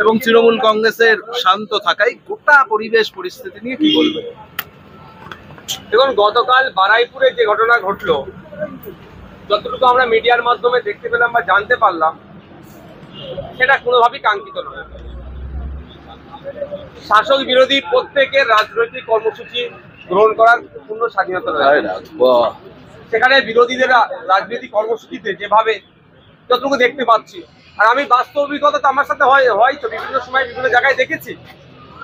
এবং তৃণমূল কংগ্রেসের শান্ত থাকায় গোটা পরিবেশ পরিস্থিতি নিয়ে কি বলবেন? দেখুন, গতকাল বারাইপুরে যে ঘটনা ঘটলো, যতটুকু আমরা মিডিয়ার মাধ্যমে দেখতে পেলাম বা জানতে পারলাম, সেটা কোনোভাবেই কাঙ্ক্ষিত নয়। শাসক বিরোধী প্রত্যেকের রাজনৈতিক কর্মসূচি গ্রহণ করার পূর্ণ স্বাধীনতা রয়েছে। সেখানে বিরোধীদের রাজনৈতিক কর্মসূচিতে যেভাবে যতটুকু দেখতে পাচ্ছি, আর আমি বাস্তব অভিজ্ঞতা তো আমার সাথে হয়তো বিভিন্ন সময় বিভিন্ন জায়গায় দেখেছি,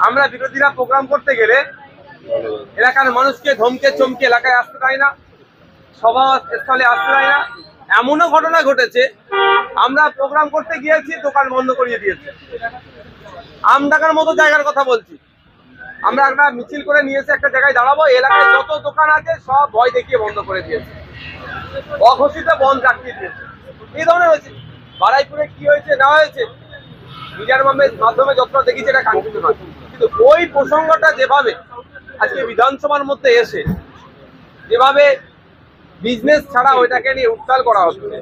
আমরা বিরোধীরা প্রোগ্রাম করতে গেলে এলাকার মানুষকে ধমকে চমকে এলাকায় আসতে দেয় না, সভাস্থলে আসতে দেয় না। এমনও ঘটনা ঘটেছে, আমরা প্রোগ্রাম করতে গিয়েছি, দোকান বন্ধ করিয়ে দিয়েছে। আমডাঙ্গার মতো জায়গার কথা বলছি, আমরা একটা মিছিল করে নিয়ে এসে একটা জায়গায় দাঁড়াবো, এলাকায় যত দোকান আছে সব ভয় দেখিয়ে বন্ধ করে দিয়েছে, অঘোষিত বন্ধ রাখিয়ে দিয়েছে। এই ধরনের হয়েছে। বারাইপুরে কি হয়েছে না হয়েছে মিডিয়ার মাধ্যমে যতটা দেখেছি এটা কাঙ্ক্ষিত নয়, কিন্তু ওই প্রসঙ্গটা যেভাবে আজকে বিধানসভার মধ্যে এসে যেভাবে বিজনেস ছাড়া ওইটাকে নিয়ে উত্তাল করা হচ্ছে,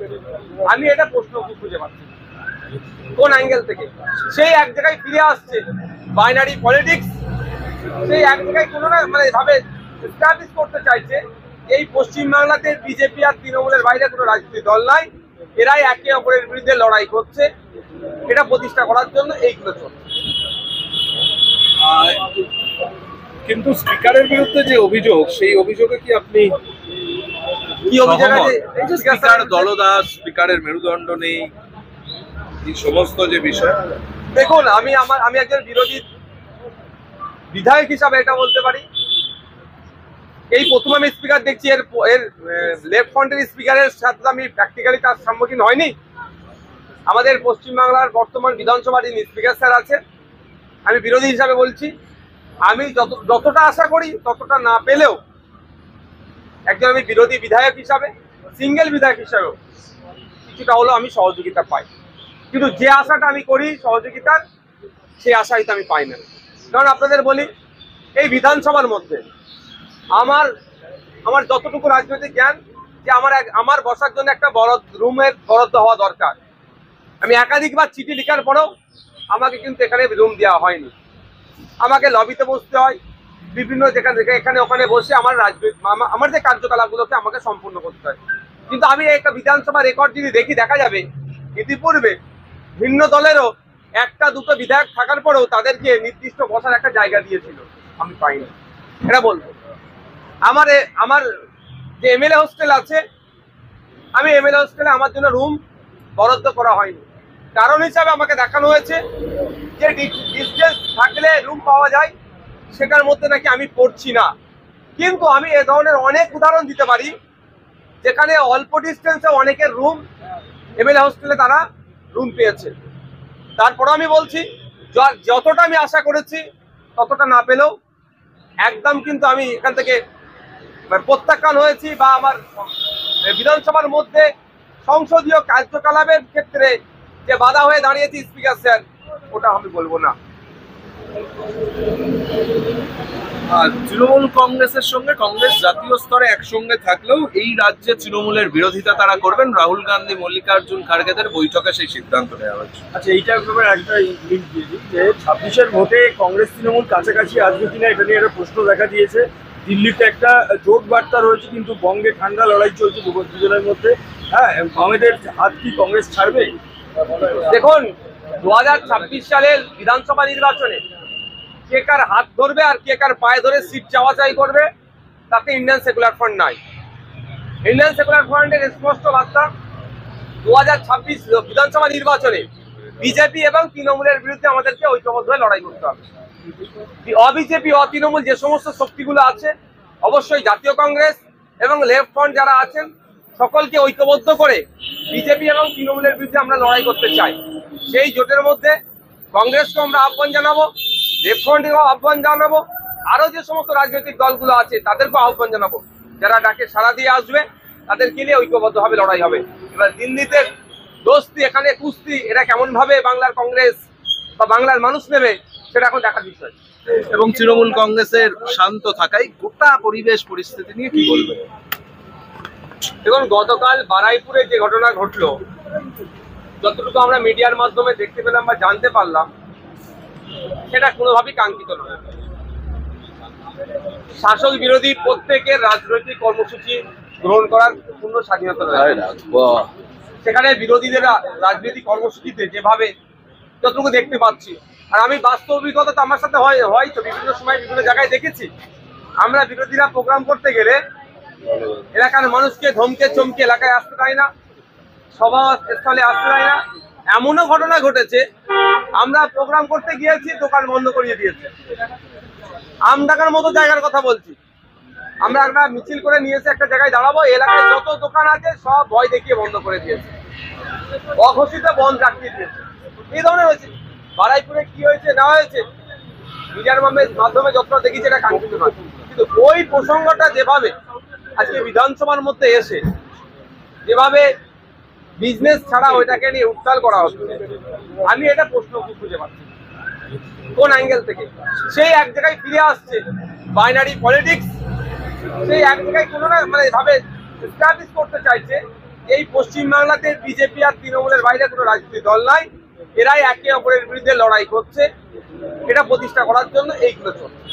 আমি এটা প্রশ্ন খুঁজে পাচ্ছি কোন অ্যাঙ্গেল থেকে। সেই এক জায়গায় ফিরে আসছে বাইনারি পলিটিক্স, সেই এক জায়গায় কোনো না মানে ভাবে এস্টাবলিশ করতে চাইছে এই পশ্চিমবাংলাতে বিজেপি আর তৃণমূলের বাইরে কোনো রাজনৈতিক দল নাই, এরাই একে অপরের বিরুদ্ধে লড়াই করছে, এটা প্রতিষ্ঠা করার জন্য এইগুলো চলছে। কিন্তু স্পিকারের বিরুদ্ধে যে অভিযোগ, সেই অভিযোগে কি আপনি কি অভিযোগ আছে? স্পিকার দলদাস, স্পিকারের মেরুদণ্ড নেই, এই সমস্ত যে বিষয়। দেখুন, আমি একজন বিরোধী বিধায়ক হিসাবে এটা বলতে পারি, এই প্রথম আমি স্পিকার দেখছি, এর লেফট ফ্রন্টের স্পিকারের সাথে আমি প্র্যাকটিক্যালি তার সম্মুখীন হয়নি। আমাদের পশ্চিমবাংলার বর্তমান বিধানসভার যিনি স্পিকার স্যার আছে, আমি বিরোধী হিসাবে বলছি, আমি যতটা আশা করি ততটা না পেলেও একজন আমি বিরোধী বিধায়ক হিসাবে, সিঙ্গেল বিধায়ক হিসাবেও কিছুটা হলেও আমি সহযোগিতা পাই। কিন্তু যে আশাটা আমি করি সহযোগিতার, সেই আশা হয়তো আমি পাই না। কারণ আপনাদের বলি, এই বিধানসভার মধ্যে আমার যতটুকু রাজনৈতিক জ্ঞান, যে আমার বসার জন্য একটা বড় রুমের বরাদ্দ হওয়া দরকার। আমি একাধিকবার চিঠি লেখার পরেও আমাকে কিন্তু এখানে রুম দেওয়া হয়নি, আমাকে লবিতে বসতে হয়, বিভিন্ন এখানে ওখানে বসে আমার যে কার্যকলাপগুলোকে আমাকে সম্পূর্ণ করতে হয়। কিন্তু আমি একটা বিধানসভা রেকর্ড যদি দেখি, দেখা যাবে ইতিপূর্বে ভিন্ন দলেরও একটা দুটো বিধায়ক থাকার পরেও তাদেরকে নির্দিষ্ট বসার একটা জায়গা দিয়েছিল, আমি পাইনি। এটা বলবো, আমার যে এমএলএ হোস্টেল আছে, আমি এমএলএ হোস্টেলে আমার জন্য রুম বরাদ্দ করা হয়নি। কারণ হিসাবে আমাকে দেখানো হয়েছে যে ডিস্টেন্স থাকলে রুম পাওয়া যায়, সেটার মধ্যে নাকি আমি পড়ছি না। কিন্তু আমি এ ধরনের অনেক উদাহরণ দিতে পারি যেখানে অল্প ডিস্টেন্সে অনেকের রুম এমএলএ হোস্টেলে তারা রুম পেয়েছে। তারপরে আমি বলছি, যতটা আমি আশা করেছি ততটা না পেলেও একদম কিন্তু আমি এখান থেকে প্রত্যাখ্যান হয়েছি, বা আমার বিধানসভার মধ্যে সংসদীয় কার্যকলাপের ক্ষেত্রে যে বাধা হয়ে দাঁড়িয়েছি স্পিকার স্যার, ওটা আমি বলবো না। তৃণমূল কংগ্রেসের সঙ্গে কংগ্রেস জাতীয় স্তরে একসঙ্গে থাকলেও এই রাজ্যে তৃণমূলের বিরোধিতা তারা করবেন, রাহুল গান্ধী, মল্লিকার্জুন খাড়গেদের বৈঠকে সেই সিদ্ধান্ত নেওয়া হয়েছে। আচ্ছা, এইটার ব্যাপারে একটা লিঙ্ক দিয়ে দিই যে ২৬-এর ভোটে কংগ্রেস তৃণমূল কাছাকাছি আসবে কিনা, এটা নিয়ে একটা প্রশ্ন দেখা দিয়েছে। দিল্লিতে একটা জোট বার্তা রয়েছে, কিন্তু বঙ্গে ঠান্ডা লড়াই চলছে দুজনের মধ্যে। হ্যাঁ, আমাদের হাত কি কংগ্রেস ছাড়বে? দেখুন, 2026 সালের বিধানসভা নির্বাচনে কে কার হাত ধরবে আর কে কার পায়ে ধরে সিট চাওয়াচাই করবে, তাতে ইন্ডিয়ান সেকুলার ফ্রন্ট নাই। ইন্ডিয়ান সেকুলার ফ্রন্টের স্পষ্ট বার্তা, 2026 বিধানসভা নির্বাচনে বিজেপি এবং তৃণমূলের বিরুদ্ধে আমাদেরকে ঐক্যবদ্ধ হয়ে লড়াই করতে হবে। অবিজেপি অতৃণমূল যে সমস্ত শক্তিগুলো আছে, অবশ্যই জাতীয় কংগ্রেস এবং লেফট ফ্রন্ট যারা আছেন, সকলকে ঐক্যবদ্ধ করে বিজেপি এবং তৃণমূলের বিরুদ্ধে আমরা লড়াই করতে চাই। সেই জোটের মধ্যে কংগ্রেসকে আমরা আহ্বান জানাবো, লেফট ফ্রন্টেরও আহ্বান জানাবো, আরো যে সমস্ত রাজনৈতিক দলগুলো আছে তাদেরকেও আহ্বান জানাবো। যারা ডাকে সাড়া দিয়ে আসবে তাদেরকে নিয়ে ঐক্যবদ্ধভাবে লড়াই হবে। এবার দিল্লিতে দোস্তি, এখানে কুস্তি, এটা কেমন ভাবে বাংলার কংগ্রেস বা বাংলার মানুষ নেবে, সেটা এখন দেখার বিষয়। এবং তৃণমূল কংগ্রেসের শান্ত থাকায় গোটা পরিবেশ পরিস্থিতি নিয়ে কি বলবেন? দেখুন, গতকাল বারাইপুরে যে ঘটনা ঘটলো, যতটুকু আমরা মিডিয়ার মাধ্যমে দেখতে পেলাম বা জানতে পারলাম, সেটা কোনোভাবেই কাঙ্ক্ষিত নয়। শাসক বিরোধী প্রত্যেকের রাজনৈতিক কর্মসূচি গ্রহণ করার পূর্ণ স্বাধীনতা রয়েছে। সেখানে বিরোধীদের রাজনৈতিক কর্মসূচিতে যেভাবে যতটুকু দেখতে পাচ্ছি, আর আমি বাস্তব অভিজ্ঞতা তো আমার সাথে হয় তো বিভিন্ন সময় বিভিন্ন জায়গায় দেখেছি, আমরা বিরোধীরা প্রোগ্রাম করতে গেলে এলাকার মানুষকে ধমকে চমকে এলাকায় আসতে দেয় না, সভাস্থলে আসতে দেয় না। এমনও ঘটনা ঘটেছে, আমরা প্রোগ্রাম করতে গিয়েছি, দোকান বন্ধ করিয়ে দিয়েছে। আমডাঙ্গার মতো জায়গার কথা বলছি, আমরা একটা মিছিল করে নিয়ে এসে একটা জায়গায় দাঁড়াবো, এলাকায় যত দোকান আছে সব ভয় দেখিয়ে বন্ধ করে দিয়েছে, অঘোষিত বন্ধ রাখিয়ে দিয়েছে। এই ধরনের হয়েছে। বারাইপুরে কি হয়েছে না হয়েছে মিডিয়ার মাধ্যমে যতটা দেখেছি এটা কাঙ্ক্ষিত নয়, কিন্তু ওই প্রসঙ্গটা যেভাবে আজকে বিধানসভার মধ্যে এসে যেভাবে বিজনেস ছাড়া ওইটাকে নিয়ে উত্তাল করা হচ্ছে, আমি এটা প্রশ্ন খুঁজে পাচ্ছি কোন অ্যাঙ্গেল থেকে। সেই এক জায়গায় ফিরে আসছে বাইনারি পলিটিক্স, সেই এক জায়গায় কোনো না মানে ভাবে এস্টাবলিশ করতে চাইছে এই পশ্চিমবাংলাতে বিজেপি আর তৃণমূলের বাইরে কোনো রাজনৈতিক দল নাই, এরাই একে অপরের বিরুদ্ধে লড়াই করছে, এটা প্রতিষ্ঠা করার জন্য এইগুলো চলছে।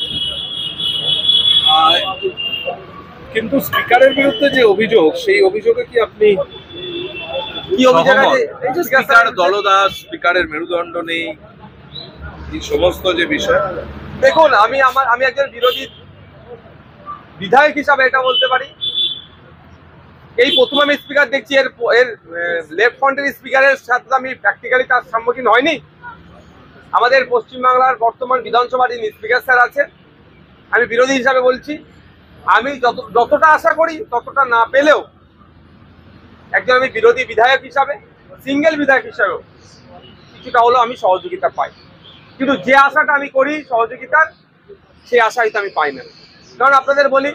কিন্তু স্পিকারের বিরুদ্ধে যে অভিযোগ, সেই অভিযোগে কি আপনি কি অভিযোগ আছে? স্পিকার দলদাস, স্পিকারের মেরুদণ্ড নেই, এই সমস্ত যে বিষয়। দেখুন, আমি একজন বিরোধী বিধায়ক হিসাবে এটা বলতে পারি, এই প্রথম আমি স্পিকার দেখছি, এর লেফট ফ্রন্টের স্পিকারের সাথে আমি প্র্যাকটিক্যালি তার সম্মুখীন হয়নি। আমাদের পশ্চিমবাংলার বর্তমান বিধানসভার যিনি স্পিকার স্যার আছে, আমি বিরোধী হিসাবে বলছি, আমি যতটা আশা করি ততটা না পেলেও একজন আমি বিরোধী বিধায়ক হিসাবে, সিঙ্গেল বিধায়ক হিসাবেও কিছুটা হলেও আমি সহযোগিতা পাই। কিন্তু যে আশাটা আমি করি সহযোগিতার, সেই আশা হয়তো আমি পাই না। কারণ আপনাদের বলি,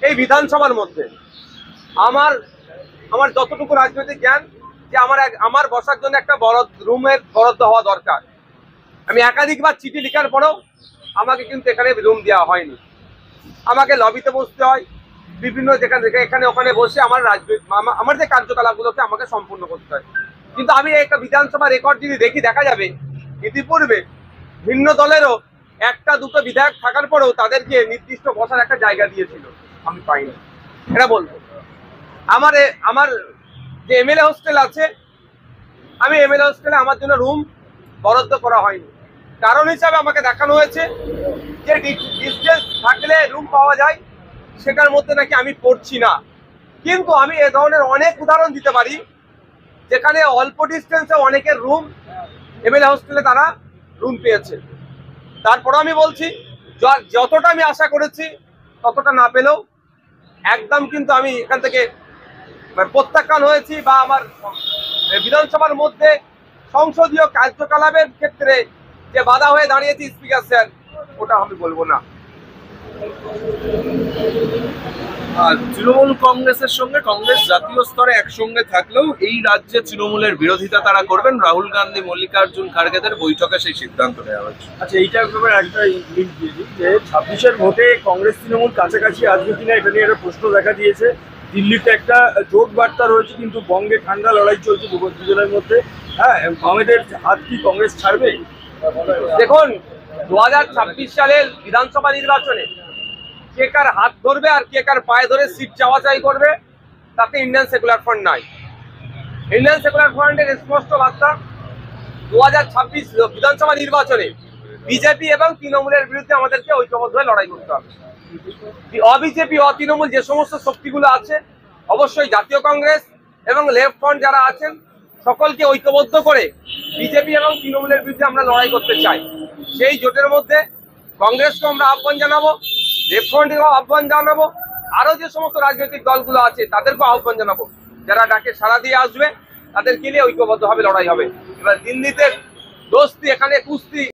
এই বিধানসভার মধ্যে আমার যতটুকু রাজনৈতিক জ্ঞান, যে আমার বসার জন্য একটা বড় রুমের বরাদ্দ হওয়া দরকার। আমি একাধিকবার চিঠি লেখার পরেও আমাকে কিন্তু এখানে রুম দেওয়া হয়নি, আমাকে লবিতে বসতে হয়, বিভিন্ন এখানে ওখানে বসে আমার যে কার্যকলাপগুলোকে আমাকে সম্পূর্ণ করতে হয়। কিন্তু আমি একটা বিধানসভা রেকর্ড যদি দেখি, দেখা যাবে ইতিপূর্বে ভিন্ন দলেরও একটা দুটো বিধায়ক থাকার পরেও তাদেরকে নির্দিষ্ট বসার একটা জায়গা দিয়েছিল, আমি পাইনি। এটা বলবো আমার যে এমএলএ হোস্টেল আছে, আমি এমএলএ হোস্টেলে আমার জন্য রুম বরাদ্দ করা হয়নি। কারণ হিসাবে আমাকে দেখানো হয়েছে যে ডিস্টেন্স থাকলে রুম পাওয়া যায়, সেটার মধ্যে নাকি আমি পড়ছি না। কিন্তু আমি এ ধরনের অনেক উদাহরণ দিতে পারি যেখানে অল্প ডিস্টেন্সে অনেকের রুম এমএলএ হোস্টেলে তারা রুম পেয়েছে। তারপরে আমি বলছি, যতটা আমি আশা করেছি ততটা না পেলেও একদম কিন্তু আমি এখান থেকে প্রত্যাখ্যান হয়েছি, বা আমার বিধানসভার মধ্যে সংসদীয় কার্যকলাপের ক্ষেত্রে যে বাধা হয়ে দাঁড়িয়েছি স্পিকার স্যার, ওটা আমি বলবো না। তৃণমূল কংগ্রেসের সঙ্গে কংগ্রেস জাতীয় স্তরে একসঙ্গে থাকলেও এই রাজ্যে তৃণমূলের বিরোধিতা তারা করবেন, রাহুল গান্ধী মল্লিকার্জুন খার্গেদের বৈঠকে সেই সিদ্ধান্ত নেওয়া হয়েছে। আচ্ছা, এইটার ব্যাপারে একটা লিঙ্ক দিয়ে দিই যে 26-এর ভোটে কংগ্রেস তৃণমূল কাছাকাছি আসবে কিনা, এটা নিয়ে একটা প্রশ্ন দেখা দিয়েছে। দিল্লিতে একটা জোট বার্তা রয়েছে, কিন্তু বঙ্গে ঠান্ডা লড়াই চলছে দুজনের মধ্যে। হ্যাঁ, আমাদের হাত কি কংগ্রেস ছাড়বে? দেখুন, 2026 সালের বিধানসভা নির্বাচনে কে কার হাত ধরবে আর কে কার পায়ে ধরে সিট চাওয়াচাই করবে, তাতে ইন্ডিয়ান সেকুলার ফ্রন্ট নাই। ইন্ডিয়ান সেকুলার ফ্রন্টের স্পষ্ট বার্তা, 2026 বিধানসভা নির্বাচনে বিজেপি এবং তৃণমূলের বিরুদ্ধে আমাদেরকে ঐক্যবদ্ধ হয়ে লড়াই করতে হবে। অবিজেপি অতৃণমূল যে সমস্ত শক্তিগুলো আছে, অবশ্যই জাতীয় কংগ্রেস এবং লেফট ফ্রন্ট যারা আছেন, সকলকে ঐক্যবদ্ধ করে বিজেপি এবং তৃণমূলের বিরুদ্ধে আমরা লড়াই করতে চাই। সেই জোটের মধ্যে কংগ্রেসকে আমরা আহ্বান জানাবো, লেফট ফ্রন্টেরও আহ্বান জানাবো, আরো যে সমস্ত রাজনৈতিক দলগুলো আছে তাদেরকেও আহ্বান জানাবো। যারা ডাকে সাড়া দিয়ে আসবে তাদেরকে নিয়ে ঐক্যবদ্ধভাবে লড়াই হবে। এবার দিল্লিতে দোস্তি, এখানে কুস্তি।